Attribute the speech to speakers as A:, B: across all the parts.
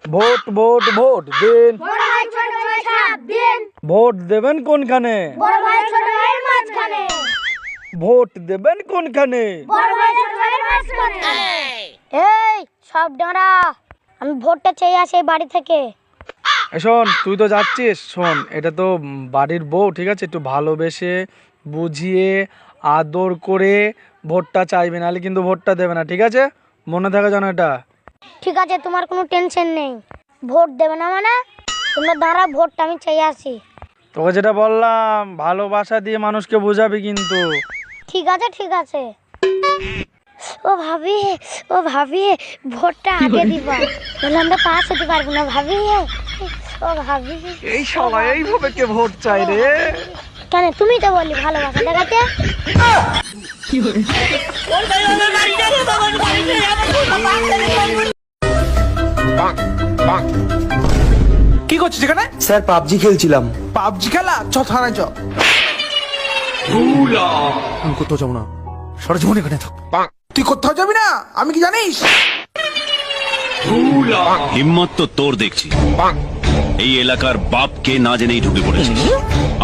A: Vote vote vote দিন।
B: বড় ভাই ছোট ভাই ছাপ দিন।
A: ভোট দেবেন কোনখানে?
B: বড় ভাই ছোট ভাইয়ের মাঝখানে।
A: ভোট দেবেন কোনখানে?
B: বড় ভাই ছোট ভাইয়ের মাঝখানে। এই সব দাঁড়া, আমি ভোটটা চেয়ে আসি এই বাড়ি থেকে।
A: শোন, তুই তো যাচ্ছিস, শোন, এটা তো বাড়ির বউ, ঠিক আছে? একটু ভালোবেসে বুঝিয়ে আদর করে ভোটটা চাইবে, নাহলে কিন্তু ভোটটা দেবে না, ঠিক আছে? মনে থাকে যেন এটা।
B: ঠিক আছে, তোমার কোনো টেনশন নেই। ভোট দেবে না মানে তোমরা দাঁড়া, ভোটটা আমি চেয়ে আসি।
A: তোকে যেটা বললাম, ভালোবাসা দিয়ে মানুষকে বোঝাবি কিন্তু।
B: ঠিক আছে ঠিক আছে। ও ভাবি, ও ভাবি, ভোটটা আগে দিবা, নাহলে আমরা পাস হতে পারবো না ভাবি। ও ভাবি,
A: এই সবাই এইভাবে কে ভোট চাই রে?
B: কেন তুমি তো বললি ভালোবাসা দেখাতে।
C: কি করছিস এখানে?
D: স্যার পাবজি খেলছিলাম।
C: পাবজি খেলা? চ থানায় চ। আমি কোথাও যাবো না, সারা জীবন এখানে থাক। তুই কোথাও যাবি না, আমি কি জানিস?
E: হিম্মত তো তোর দেখছি। এই এলাকার বাপকে না জেনেই ঢুকে পড়েছিস।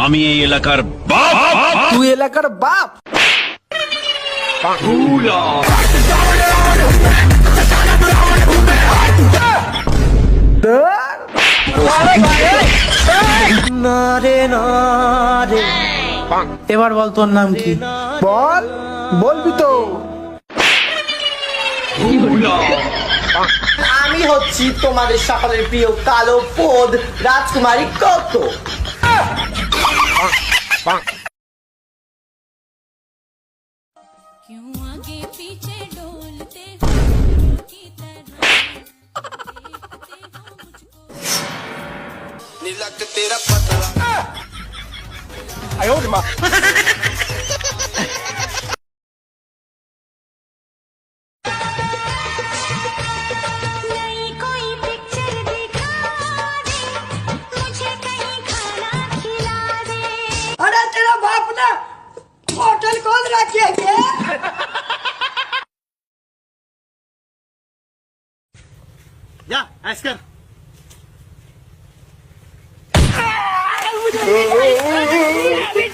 E: আমি এই এলাকার বাপ।
C: তুই এলাকার বাপ? এবার বল তোর নাম কি? বল, বলবি তো?
D: আমি হচ্ছি তোমাদের সকলের প্রিয় কালো পদ রাজকুমারী কত।
F: क्यों आगे पीछे डोलते हो की तरह देखते हो मुझको।
G: नीलक तेरा पतला
F: नई कोई पिक्चर दिखा दे, मुझे कहीं खाना खिला दे।
H: अरे तेरा बाप ने होटल खोल रखी है क्या?
D: যা আইস কর।
H: अभी